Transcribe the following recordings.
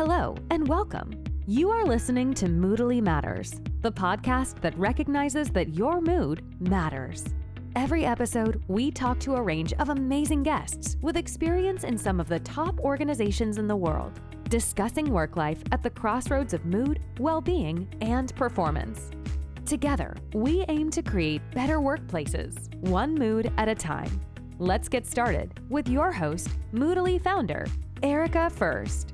Hello and welcome. You are listening to Moodally Matters, the podcast that recognizes that your mood matters. Every episode, we talk to a range of amazing guests with experience in some of the top organizations in the world, discussing work life at the crossroads of mood, well-being, and performance. Together, we aim to create better workplaces, one mood at a time. Let's get started with your host, Moodally founder, Erica First.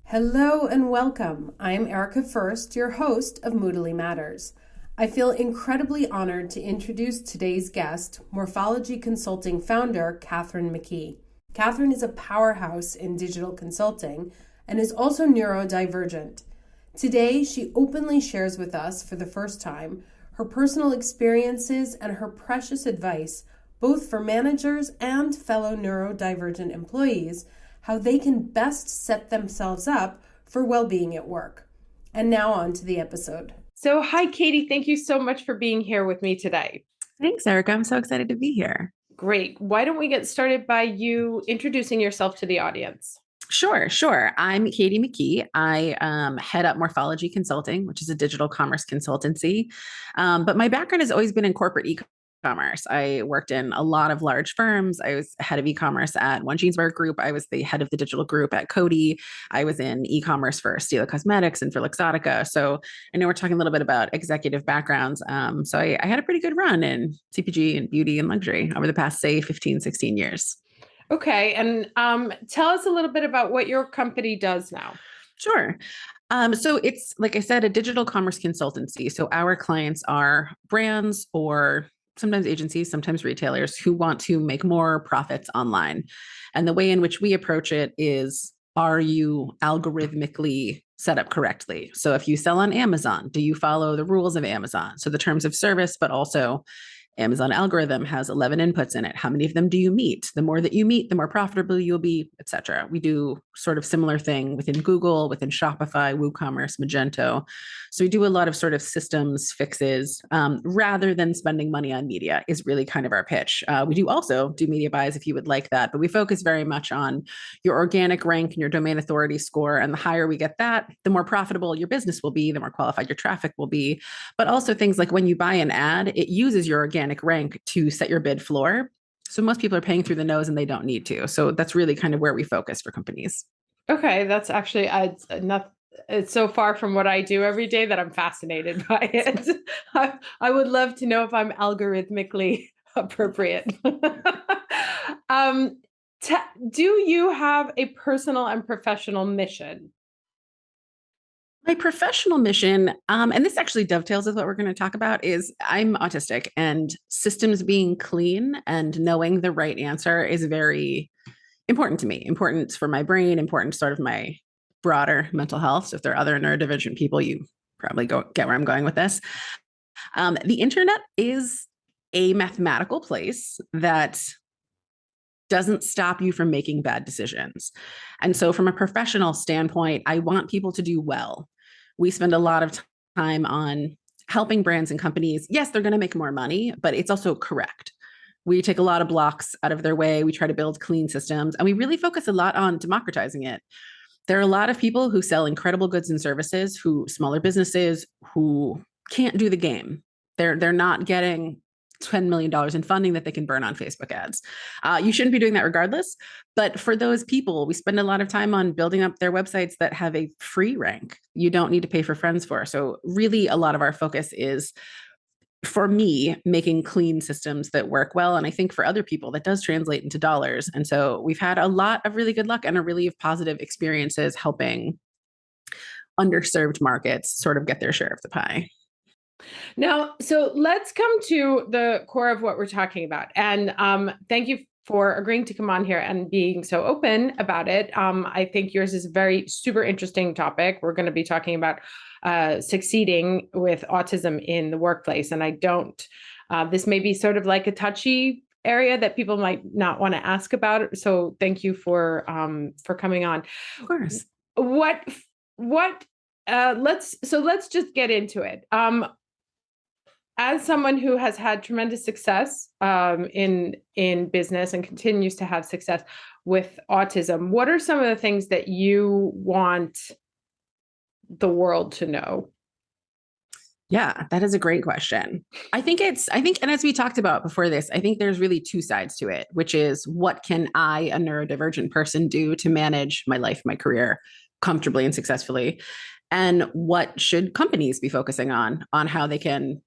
Hello and welcome. I'm Erica First, your host of Moodally Matters. I feel incredibly honored to introduce today's guest, Morphology Consulting founder, Katharine McKee. Katharine is a powerhouse in digital consulting and is also neurodivergent. Today, she openly shares with us for the first time her personal experiences and her precious advice, both for managers and fellow neurodivergent employees, how they can best set themselves up for well-being at work. And now on to the episode. So hi, Katie. Thank you so much for being here with me today. Thanks, Erica. I'm so excited to be here. Great. Why don't we get started by you introducing yourself to the audience? Sure. I'm Kate McKee. I head up Morphology Consulting, which is a digital commerce consultancy. But my background has always been in corporate e-commerce. I worked in a lot of large firms. I was head of e-commerce at One Jeanswear Group. I was the head of the digital group at Coty. I was in e-commerce for Stila Cosmetics and for Luxottica. So I know we're talking a little bit about executive backgrounds. So I had a pretty good run in CPG and beauty and luxury over the past, say, 15, 16 years. Okay. And tell us a little bit about what your company does now. Sure. So it's, like I said, a digital commerce consultancy. So our clients are brands or sometimes agencies, sometimes retailers who want to make more profits online. And the way in which we approach it is, are you algorithmically set up correctly? So if you sell on Amazon, do you follow the rules of Amazon? So the terms of service, but also Amazon algorithm has 11 inputs in it. How many of them do you meet? The more that you meet, the more profitable you'll be, et cetera. We do sort of similar thing within Google, within Shopify, WooCommerce, Magento. So we do a lot of sort of systems fixes rather than spending money on media is really kind of our pitch. We do also do media buys if you would like that, but we focus very much on your organic rank and your domain authority score. And the higher we get that, the more profitable your business will be, the more qualified your traffic will be. But also things like when you buy an ad, it uses your organic rank to set your bid floor. So most people are paying through the nose and they don't need to. So that's really kind of where we focus for companies. Okay. That's actually, it's so far from what I do every day that I'm fascinated by it. I would love to know if I'm algorithmically appropriate. Do you have a personal and professional mission? My professional mission, and this actually dovetails with what we're going to talk about, is I'm autistic, and systems being clean and knowing the right answer is very important to me, important for my brain, important sort of my broader mental health. So if there are other neurodivergent people, you probably get where I'm going with this. The internet is a mathematical place that doesn't stop you from making bad decisions. And so from a professional standpoint, I want people to do well. We spend a lot of time on helping brands and companies. Yes, they're going to make more money, but it's also correct. We take a lot of blocks out of their way. We try to build clean systems, and we really focus a lot on democratizing it. There are a lot of people who sell incredible goods and services, smaller businesses who can't do the game. They're not getting $10 million in funding that they can burn on Facebook ads. You shouldn't be doing that regardless. But for those people, we spend a lot of time on building up their websites that have a free rank. You don't need to pay for friends for. So really a lot of our focus is, for me, making clean systems that work well. And I think for other people that does translate into dollars. And so we've had a lot of really good luck and a really positive experiences helping underserved markets sort of get their share of the pie. Now, so let's come to the core of what we're talking about. And thank you for agreeing to come on here and being so open about it. I think yours is a very super interesting topic. We're going to be talking about succeeding with autism in the workplace. And this may be sort of like a touchy area that people might not want to ask about. So thank you for coming on. Of course. Let's just get into it. as someone who has had tremendous success in business and continues to have success with autism, what are some of the things that you want the world to know? Yeah, that is a great question. I think, and as we talked about before this, I think there's really two sides to it, which is what can I, a neurodivergent person, do to manage my life, my career comfortably and successfully? And what should companies be focusing on how they can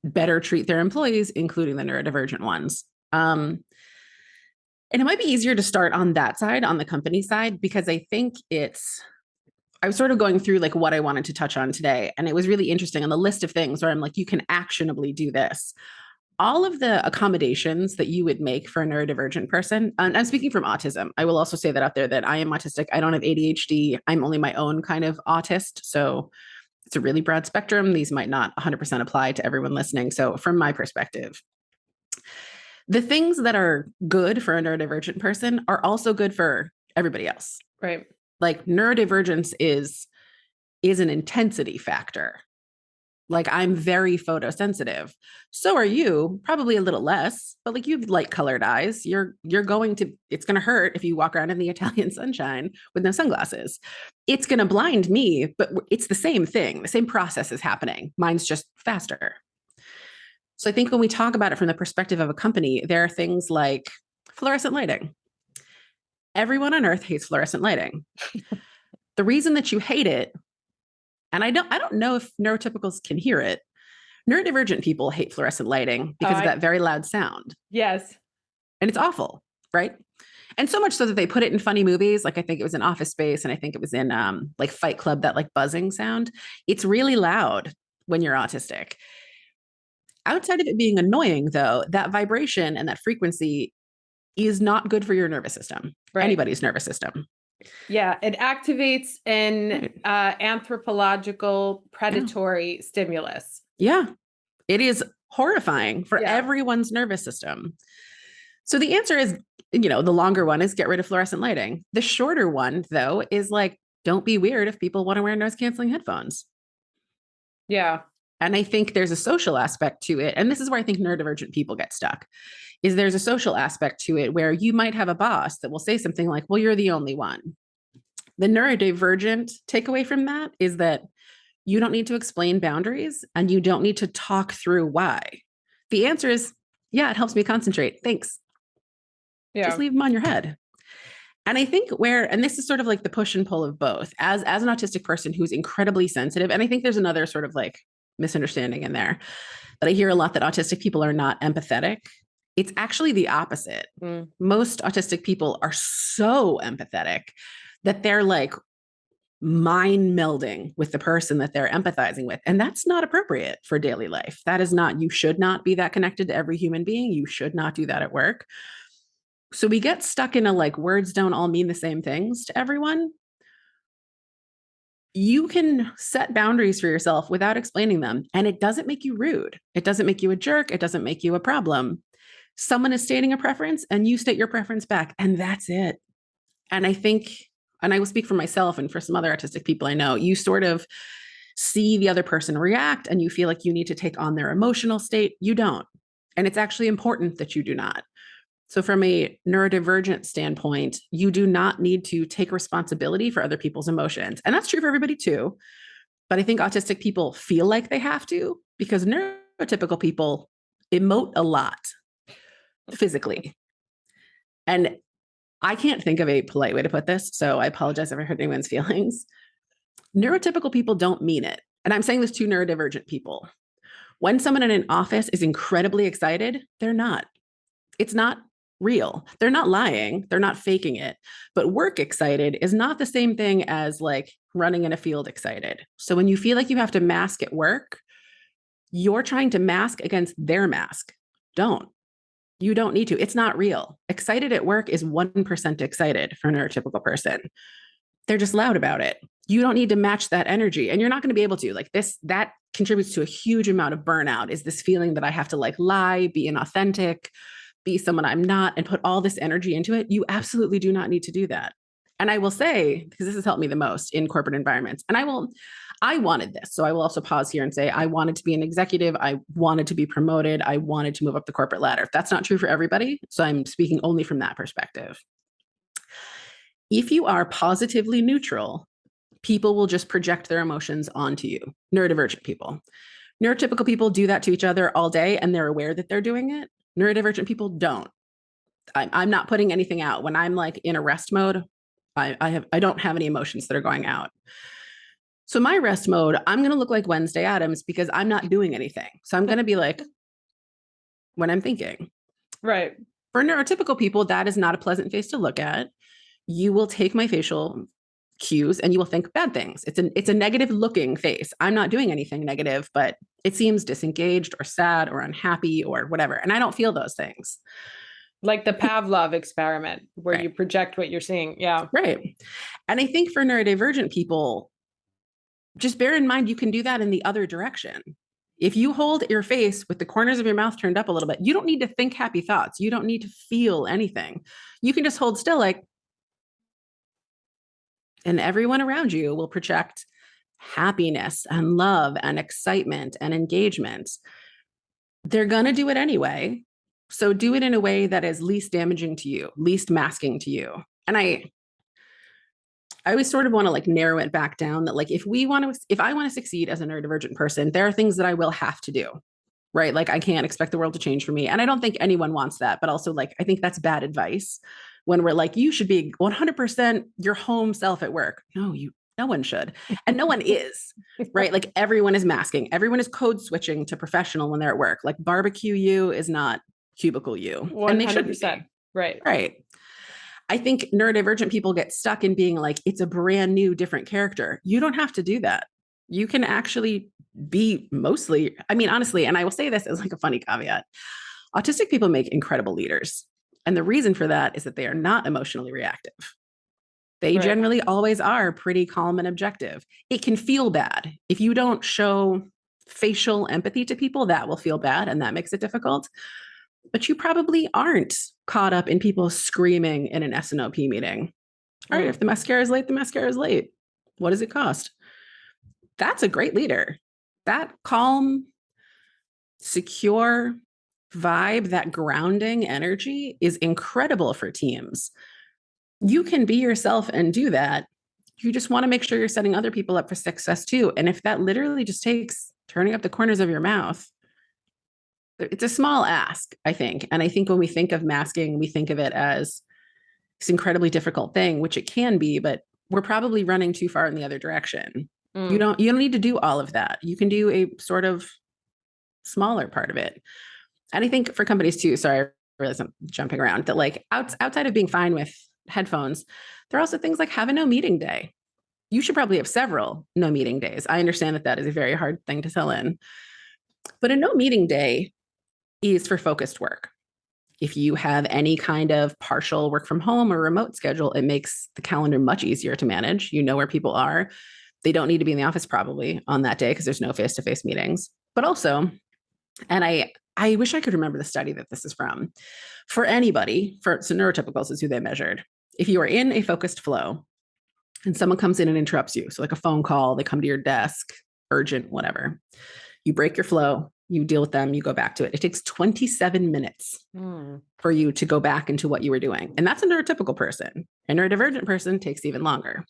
better treat their employees, including the neurodivergent ones? And it might be easier to start on that side, on the company side, because I think I was sort of going through like what I wanted to touch on today. And it was really interesting on the list of things where I'm like, you can actionably do this. All of the accommodations that you would make for a neurodivergent person, and I'm speaking from autism. I will also say that out there that I am autistic. I don't have ADHD. I'm only my own kind of autist. So it's a really broad spectrum. These might not 100% apply to everyone listening. So from my perspective, the things that are good for a neurodivergent person are also good for everybody else. Right. Like neurodivergence is an intensity factor. Like I'm very photosensitive. So are you, probably a little less, but like you have light colored eyes. It's going to hurt if you walk around in the Italian sunshine with no sunglasses. It's going to blind me, but it's the same thing. The same process is happening. Mine's just faster. So I think when we talk about it from the perspective of a company, there are things like fluorescent lighting. Everyone on earth hates fluorescent lighting. The reason that you hate it, and I don't know if neurotypicals can hear it, neurodivergent people hate fluorescent lighting because of that very loud sound. Yes. And it's awful, right? And so much so that they put it in funny movies. Like I think it was in Office Space, and I think it was in like Fight Club, that like buzzing sound. It's really loud when you're autistic. Outside of it being annoying, though, that vibration and that frequency is not good for your nervous system, anybody's nervous system. Yeah, it activates an anthropological predatory stimulus. Yeah, it is horrifying for everyone's nervous system. So the answer is, the longer one is get rid of fluorescent lighting. The shorter one, though, is like, don't be weird if people want to wear noise canceling headphones. Yeah. And I think there's a social aspect to it. And this is where I think neurodivergent people get stuck, is there's a social aspect to it where you might have a boss that will say something like, well, you're the only one. The neurodivergent takeaway from that is that you don't need to explain boundaries and you don't need to talk through why. The answer is, yeah, it helps me concentrate. Thanks. Yeah. Just leave them on your head. And I think and this is sort of like the push and pull of both, as an autistic person who's incredibly sensitive. And I think there's another sort of like misunderstanding in there that I hear a lot, that autistic people are not empathetic. It's actually the opposite. Most autistic people are so empathetic that they're like mind melding with the person that they're empathizing with. And that's not appropriate for daily life. You should not be that connected to every human being. You should not do that at work. So we get stuck in a like, words don't all mean the same things to everyone. You can set boundaries for yourself without explaining them. And it doesn't make you rude. It doesn't make you a jerk. It doesn't make you a problem. Someone is stating a preference and you state your preference back, and that's it. And I think, and I will speak for myself and for some other autistic people I know, you sort of see the other person react and you feel like you need to take on their emotional state. You don't. And it's actually important that you do not. So from a neurodivergent standpoint, you do not need to take responsibility for other people's emotions. And that's true for everybody too. But I think autistic people feel like they have to, because neurotypical people emote a lot physically. And I can't think of a polite way to put this, so I apologize if I hurt anyone's feelings. Neurotypical people don't mean it. And I'm saying this to neurodivergent people. When someone in an office is incredibly excited, they're not. It's not real. They're not lying. They're not faking it. But work excited is not the same thing as like running in a field excited. So when you feel like you have to mask at work, you're trying to mask against their mask. You don't need to. It's not real. Excited at work is 1% excited for a neurotypical person. They're just loud about it. You don't need to match that energy, and you're not going to be able to. Like that contributes to a huge amount of burnout, is this feeling that I have to like lie, be inauthentic, be someone I'm not, and put all this energy into it. You absolutely do not need to do that. And I will say, because this has helped me the most in corporate environments, and I wanted this. So I will also pause here and say, I wanted to be an executive. I wanted to be promoted. I wanted to move up the corporate ladder. That's not true for everybody. So I'm speaking only from that perspective. If you are positively neutral, people will just project their emotions onto you. Neurodivergent people. Neurotypical people do that to each other all day and they're aware that they're doing it. Neurodivergent people don't. I'm not putting anything out. When I'm like in a rest mode, I don't have any emotions that are going out. So my rest mode, I'm going to look like Wednesday Addams because I'm not doing anything. So I'm going to be like when I'm thinking. Right. For neurotypical people, that is not a pleasant face to look at. You will take my facial cues and you will think bad things. It's a negative looking face. I'm not doing anything negative, but it seems disengaged or sad or unhappy or whatever. And I don't feel those things. Like the Pavlov experiment where Right. you project what you're seeing. Yeah. Right. And I think for neurodivergent people, just bear in mind, you can do that in the other direction. If you hold your face with the corners of your mouth turned up a little bit, you don't need to think happy thoughts. You don't need to feel anything. You can just hold still like, and everyone around you will project happiness and love and excitement and engagement. They're going to do it anyway. So do it in a way that is least damaging to you, least masking to you. And I always sort of want to like narrow it back down that like, if I want to succeed as a neurodivergent person, there are things that I will have to do, right? Like I can't expect the world to change for me. And I don't think anyone wants that, but also like, I think that's bad advice when we're like, you should be 100% your home self at work. No one should. And no one is, right? Like everyone is masking. Everyone is code switching to professional when they're at work. Like barbecue you is not cubicle you. 100%. And they shouldn't be. Right. Right. I think neurodivergent people get stuck in being like, it's a brand new, different character. You don't have to do that. You can actually be mostly, I mean, honestly, and I will say this as like a funny caveat, autistic people make incredible leaders. And the reason for that is that they are not emotionally reactive. They generally always are pretty calm and objective. It can feel bad. If you don't show facial empathy to people, that will feel bad and that makes it difficult. But you probably aren't caught up in people screaming in an SNOP meeting. All right, if the mascara is late, the mascara is late. What does it cost? That's a great leader. That calm, secure vibe, that grounding energy is incredible for teams. You can be yourself and do that. You just want to make sure you're setting other people up for success too. And if that literally just takes turning up the corners of your mouth, it's a small ask, I think. And I think when we think of masking, we think of it as this incredibly difficult thing, which it can be, but we're probably running too far in the other direction. You don't need to do all of that. You can do a sort of smaller part of it. And I think for companies too, sorry, I realize I'm jumping around, that like outside of being fine with headphones, there are also things like have a no meeting day. You should probably have several no meeting days. I understand that that is a very hard thing to sell in, but a no meeting day is for focused work. If you have any kind of partial work from home or remote schedule, it makes the calendar much easier to manage. You know where people are. They don't need to be in the office probably on that day because there's no face-to-face meetings. But also, and I wish I could remember the study that this is from, for anybody, so neurotypicals is who they measured. If you are in a focused flow and someone comes in and interrupts you, so like a phone call, they come to your desk, urgent, whatever, you break your flow, you deal with them, you go back to it. It takes 27 minutes for you to go back into what you were doing. And that's a neurotypical person. A neurodivergent person takes even longer.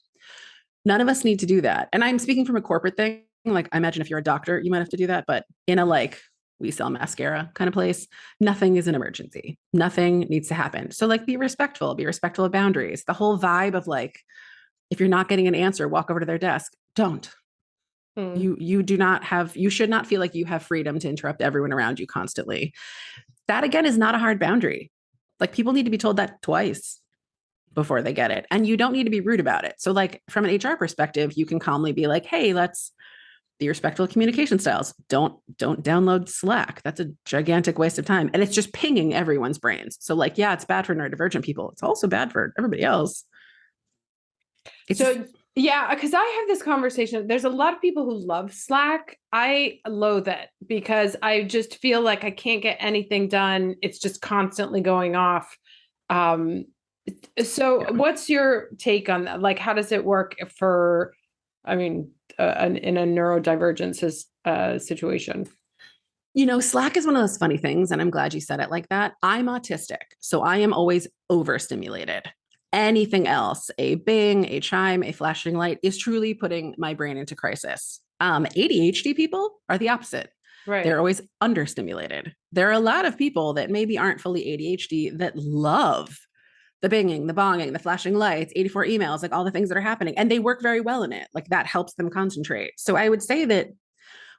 None of us need to do that. And I'm speaking from a corporate thing. Like I imagine if you're a doctor, you might have to do that, but in a like, we sell mascara kind of place, nothing is an emergency. Nothing needs to happen. So like be respectful of boundaries. The whole vibe of like, if you're not getting an answer, walk over to their desk. Don't. You should not feel like you have freedom to interrupt everyone around you constantly. That again is not a hard boundary. Like people need to be told that twice before they get it. And you don't need to be rude about it. So like from an HR perspective, you can calmly be like, hey, let's be respectful of communication styles. Don't download Slack. That's a gigantic waste of time. And it's just pinging everyone's brains. So like, yeah, it's bad for neurodivergent people. It's also bad for everybody else. Yeah, because I have this conversation. There's a lot of people who love Slack. I loathe it because I just feel like I can't get anything done. It's just constantly going off. What's your take on that? Like, how does it work for I mean, in a neurodivergent situation? Slack is one of those funny things, and I'm glad you said it like that. I'm autistic, so I am always overstimulated. Anything else, a bing, a chime, a flashing light, is truly putting my brain into crisis. ADHD people are the opposite. Right. They're always understimulated. There are a lot of people that maybe aren't fully ADHD that love the binging, the bonging, the flashing lights, 84 emails, like all the things that are happening, and they work very well in it. Like that helps them concentrate. So I would say that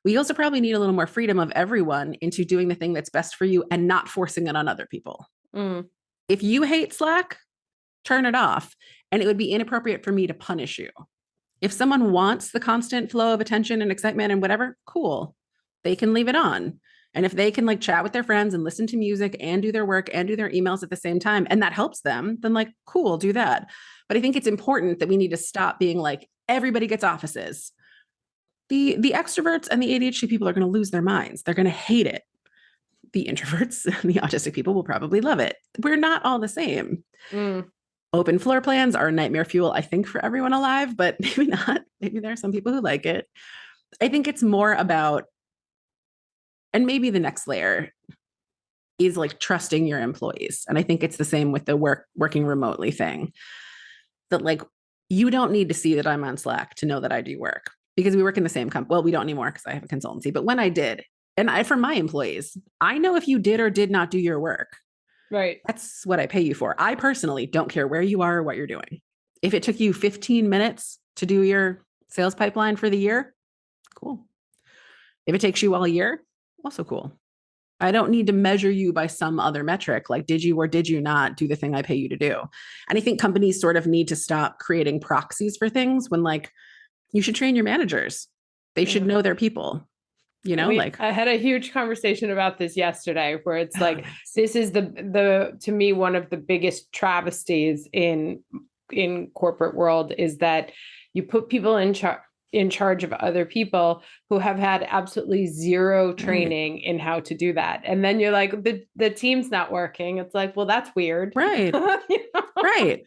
we also probably need a little more freedom of everyone into doing the thing that's best for you and not forcing it on other people. If you hate Slack, turn it off. And it would be inappropriate for me to punish you. If someone wants the constant flow of attention and excitement and whatever, cool. They can leave it on. And if they can like chat with their friends and listen to music and do their work and do their emails at the same time, and that helps them, then like, cool, do that. But I think it's important that we need to stop being like, everybody gets offices. The extroverts and the ADHD people are going to lose their minds. They're going to hate it. The introverts and the autistic people will probably love it. We're not all the same. Open floor plans are nightmare fuel, I think, for everyone alive, but maybe not. Maybe there are some people who like it. I think it's more about, and maybe the next layer is like trusting your employees. And I think it's the same with the working remotely thing. That like, you don't need to see that I'm on Slack to know that I do work. Because we work in the same company. Well, we don't anymore because I have a consultancy. But when I did, and for my employees, I know if you did or did not do your work. Right. That's what I pay you for. I personally don't care where you are or what you're doing. If it took you 15 minutes to do your sales pipeline for the year, cool. If it takes you all year, also cool. I don't need to measure you by some other metric, like did you or did you not do the thing I pay you to do? And I think companies sort of need to stop creating proxies for things when like, you should train your managers. They should know their people, I had a huge conversation about this yesterday where it's like, this is the to me, one of the biggest travesties in corporate world is that you put people in charge of other people who have had absolutely zero training in how to do that. And then you're like, the team's not working. It's like, well, that's weird. Right. Right.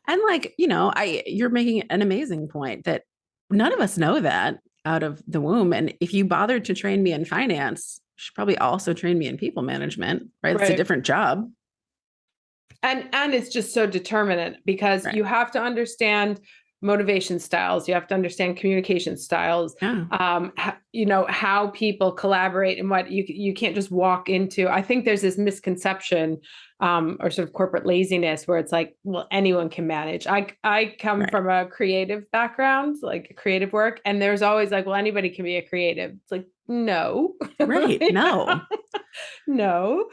And like, you're making an amazing point that none of us know that out of the womb. And if you bothered to train me in finance, you should probably also train me in people management, right? It's a different job. And it's just so determinant because you have to understand motivation styles. You have to understand communication styles, how people collaborate and what you can't just walk into. I think there's this misconception or sort of corporate laziness where it's like, well, anyone can manage. I come from a creative background, like creative work. And there's always like, well, anybody can be a creative. It's like, no. Right. No. No.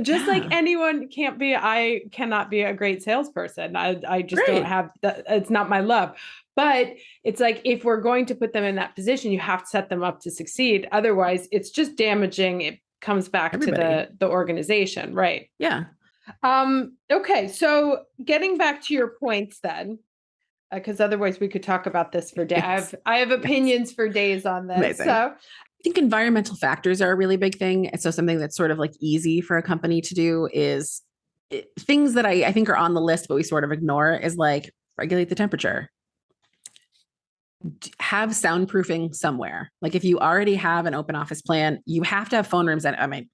Just like anyone I cannot be a great salesperson. I just don't have that. It's not my love, but it's like, if we're going to put them in that position, you have to set them up to succeed. Otherwise it's just damaging. It comes back to the organization. Right. Yeah. Okay. So getting back to your points then, because otherwise we could talk about this for days. Yes. I have opinions for days on this. Amazing. So I think environmental factors are a really big thing. And so something that's sort of like easy for a company to do is things that I think are on the list, but we sort of ignore is like regulate the temperature. Have soundproofing somewhere. Like if you already have an open office plan, you have to have phone rooms. And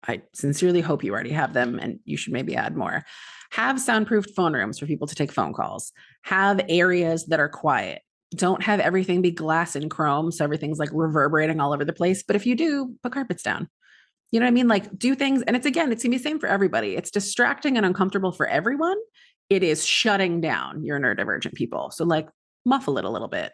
I sincerely hope you already have them and you should maybe add more. Have soundproofed phone rooms for people to take phone calls. Have areas that are quiet. Don't have everything be glass and chrome. So everything's like reverberating all over the place. But if you do, put carpets down. You know what I mean? Like do things. And it's going to be the same for everybody. It's distracting and uncomfortable for everyone. It is shutting down your neurodivergent people. So like muffle it a little bit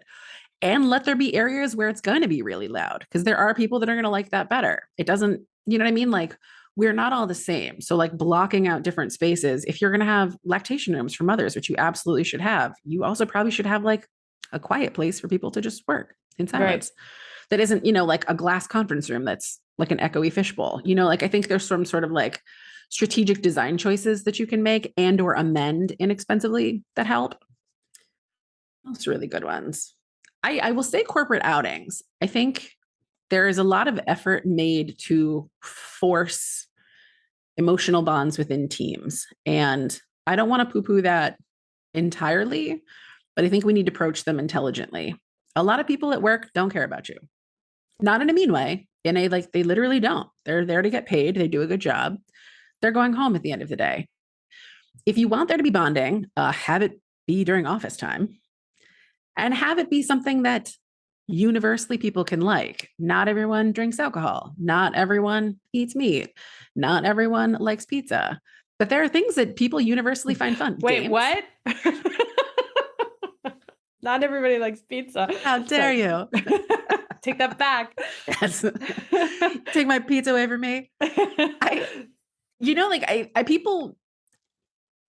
and let there be areas where it's going to be really loud because there are people that are going to like that better. It doesn't, you know what I mean? Like we're not all the same. So like blocking out different spaces. If you're going to have lactation rooms for mothers, which you absolutely should have, you also probably should have like a quiet place for people to just work in silence. Right. That isn't, like a glass conference room that's like an echoey fishbowl. Like I think there's some sort of like strategic design choices that you can make and or amend inexpensively that help. Those really good ones. I will say corporate outings. I think there is a lot of effort made to force emotional bonds within teams. And I don't want to poo-poo that entirely, but I think we need to approach them intelligently. A lot of people at work don't care about you. Not in a mean way. In a, like, they literally don't. They're there to get paid. They do a good job. They're going home at the end of the day. If you want there to be bonding, have it be during office time and have it be something that universally people can like. Not everyone drinks alcohol. Not everyone eats meat. Not everyone likes pizza. But there are things that people universally find fun. Wait, Games. what? Not everybody likes pizza. How dare you? Take that back. Yes. Take my pizza away from me.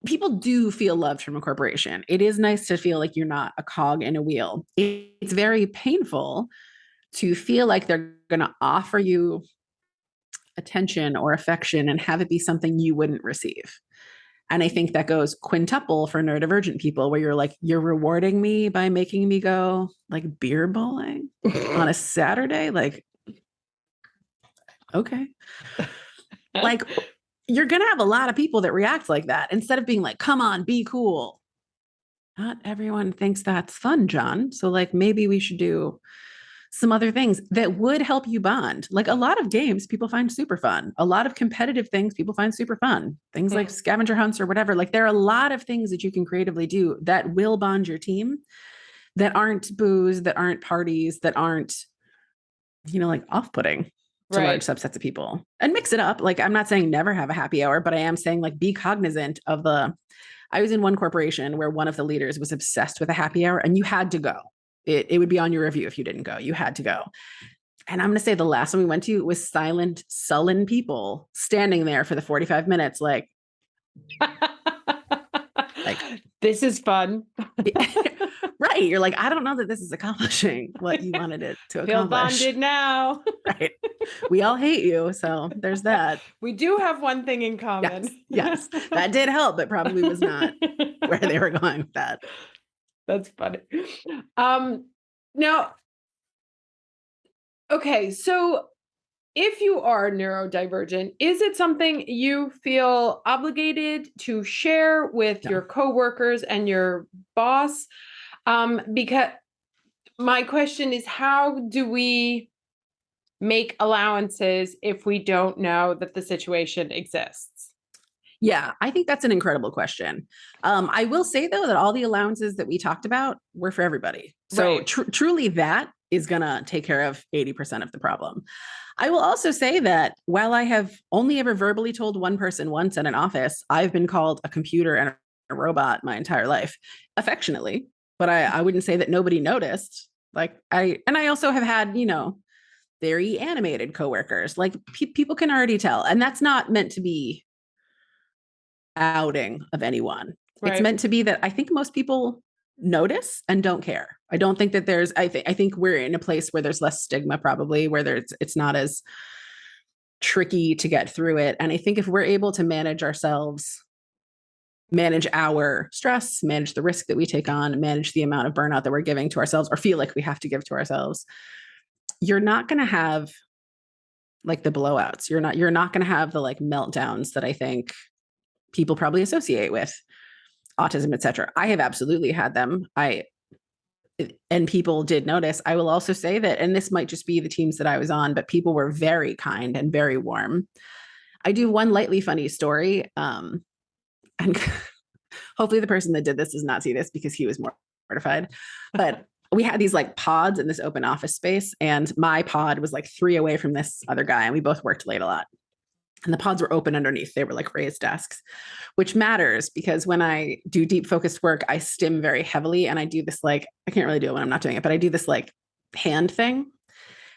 People do feel loved from a corporation. It is nice to feel like you're not a cog in a wheel. It's very painful to feel like they're going to offer you attention or affection and have it be something you wouldn't receive. And I think that goes quintuple for neurodivergent people, where you're like, you're rewarding me by making me go like beer bowling on a Saturday. Like, okay. Like, you're going to have a lot of people that react like that instead of being like, come on, be cool. Not everyone thinks that's fun, John. So like, maybe we should do some other things that would help you bond. Like, a lot of games people find super fun. A lot of competitive things people find super fun. Things like scavenger hunts or whatever. Like, there are a lot of things that you can creatively do that will bond your team, that aren't booze, that aren't parties, that aren't, like, off-putting to large subsets of people. And mix it up. Like, I'm not saying never have a happy hour, but I am saying, like, be cognizant of I was in one corporation where one of the leaders was obsessed with a happy hour, and you had to go. It would be on your review if you didn't go. You had to go. And I'm going to say the last one we went to was silent, sullen people standing there for the 45 minutes, like, this is fun. Right. You're like, I don't know that this is accomplishing what you wanted it to accomplish. Feel bonded now. Right. We all hate you. So there's that. We do have one thing in common. Yes. That did help, but probably was not where they were going with that. That's funny. Now, okay, so if you are neurodivergent, is it something you feel obligated to share with your coworkers and your boss? Because my question is, how do we make allowances if we don't know that the situation exists? Yeah, I think that's an incredible question. I will say, though, that all the allowances that we talked about were for everybody. So truly, that is going to take care of 80% of the problem. I will also say that while I have only ever verbally told one person once in an office, I've been called a computer and a robot my entire life, affectionately. But I wouldn't say that nobody noticed. Like, I also have had, very animated coworkers. Like, people can already tell. And that's not meant to be outing of anyone. Right. It's meant to be that I think most people notice and don't care. I don't think that I think we're in a place where there's less stigma, probably, where it's not as tricky to get through it. And I think if we're able to manage ourselves, manage our stress, manage the risk that we take on, manage the amount of burnout that we're giving to ourselves or feel like we have to give to ourselves, you're not going to have like the blowouts. You're not going to have the like meltdowns that I think people probably associate with autism, et cetera. I have absolutely had them. And people did notice. I will also say that, and this might just be the teams that I was on, but people were very kind and very warm. I do one lightly funny story. And hopefully the person that did this does not see this because he was mortified. But we had these like pods in this open office space, and my pod was like 3 away from this other guy, and we both worked late a lot. And the pods were open underneath. They were like raised desks, which matters because when I do deep focused work, I stim very heavily. And I do this, like, I can't really do it when I'm not doing it, but I do this like hand thing.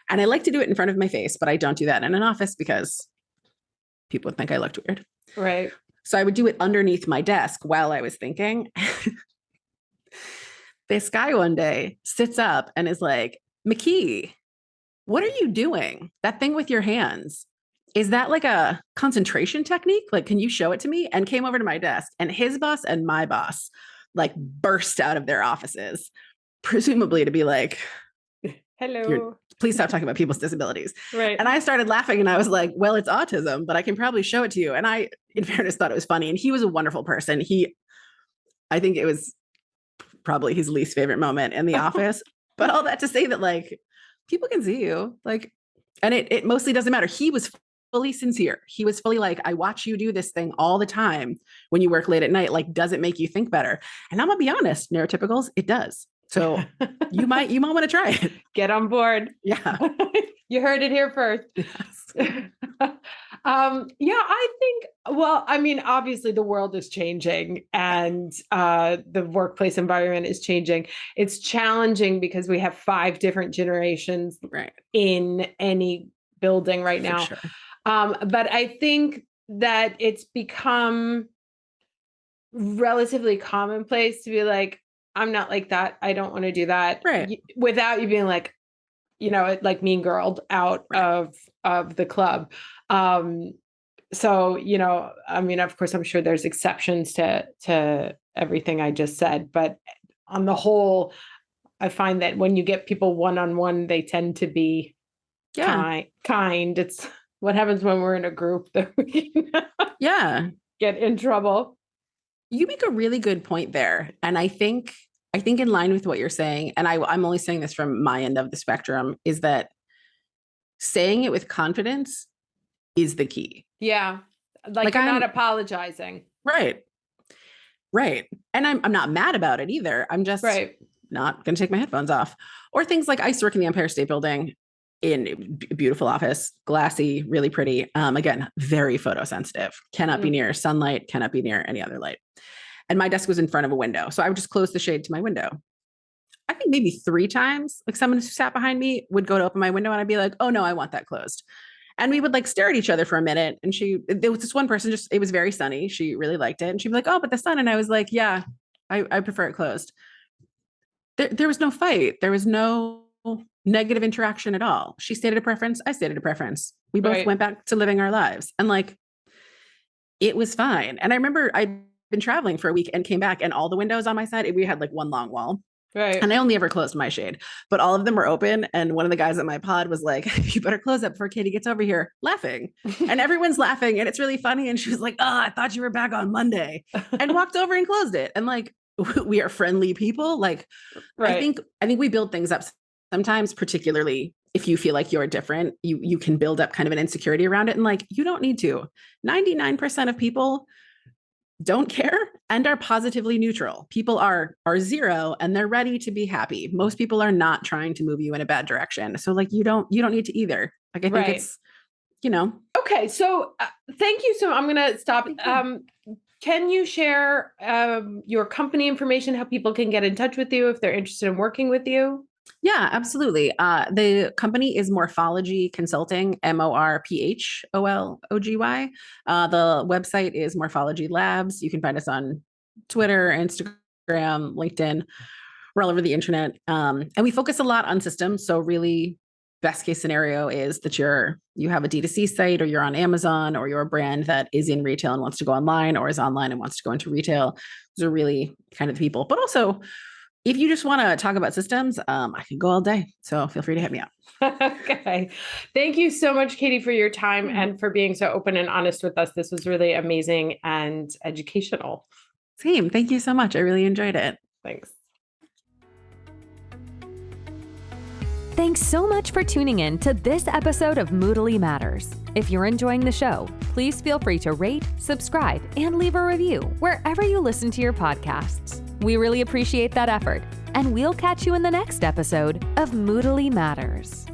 And I like to do it in front of my face, but I don't do that in an office because people would think I looked weird. Right. So I would do it underneath my desk while I was thinking. This guy one day sits up and is like, McKee, what are you doing? That thing with your hands. Is that like a concentration technique? Like, can you show it to me? And came over to my desk, and his boss and my boss like burst out of their offices, presumably to be like, hello, please stop talking about people's disabilities. Right. And I started laughing and I was like, well, it's autism, but I can probably show it to you. And I, in fairness, thought it was funny. And he was a wonderful person. I think it was probably his least favorite moment in the office. But all that to say that like people can see you, like, and it mostly doesn't matter. He was fully sincere. He was fully like, I watch you do this thing all the time when you work late at night. Like, does it make you think better? And I'm gonna be honest, neurotypicals, it does. So you might want to try it. Get on board. Yeah. You heard it here first. Yes. I think, well, I mean, obviously the world is changing and the workplace environment is changing. It's challenging because we have 5 different generations in any building right now. Sure. But I think that it's become relatively commonplace to be like, I'm not like that. I don't want to do that. Right. Without you being like, like mean girled out of the club. So, I mean, of course, I'm sure there's exceptions to everything I just said, but on the whole, I find that when you get people one-on-one, they tend to be kind. It's what happens when we're in a group that we get in trouble. You make a really good point there. And I think in line with what you're saying, and I'm only saying this from my end of the spectrum, is that saying it with confidence is the key. Yeah. Like you're not apologizing. Right. And I'm not mad about it either. I'm just not going to take my headphones off. Or things like I used to work in the Empire State Building in a beautiful office, glassy, really pretty. Again, very photosensitive, cannot be near sunlight, cannot be near any other light. And my desk was in front of a window. So I would just close the shade to my window. I think maybe 3 times, like someone who sat behind me would go to open my window and I'd be like, oh no, I want that closed. And we would like stare at each other for a minute. And there was this one person, it was very sunny. She really liked it. And she'd be like, oh, but the sun. And I was like, yeah, I prefer it closed. There was no fight. There was no negative interaction at all. She stated a preference. I stated a preference. We both went back to living our lives. And like, it was fine. And I remember I'd been traveling for a week and came back and all the windows on my side, we had like one long wall. Right. And I only ever closed my shade, but all of them were open. And one of the guys at my pod was like, you better close that before Katie gets over here, laughing. And everyone's laughing and it's really funny. And she was like, oh, I thought you were back on Monday, and walked over and closed it. And like, we are friendly people. Like, I think we build things up sometimes, particularly if you feel like you're different, you can build up kind of an insecurity around it. And like, you don't need to. 99% of people don't care and are positively neutral. People are 0 and they're ready to be happy. Most people are not trying to move you in a bad direction. So like, you don't need to either. Like, I think it's, Okay. So thank you. So I'm going to stop. Can you share your company information, how people can get in touch with you if they're interested in working with you? Yeah, absolutely. The company is Morphology Consulting, Morphology. The website is Morphology Labs. You can find us on Twitter, Instagram, LinkedIn. We're all over the internet. And we focus a lot on systems. So really, best case scenario is that you have a D2C site, or you're on Amazon, or you're a brand that is in retail and wants to go online, or is online and wants to go into retail. Those are really kind of the people. But also, if you just want to talk about systems, I can go all day. So feel free to hit me up. Okay. Thank you so much, Katie, for your time and for being so open and honest with us. This was really amazing and educational. Same. Thank you so much. I really enjoyed it. Thanks. Thanks so much for tuning in to this episode of Moodally Matters. If you're enjoying the show, please feel free to rate, subscribe, and leave a review wherever you listen to your podcasts. We really appreciate that effort, and we'll catch you in the next episode of Moodally Matters.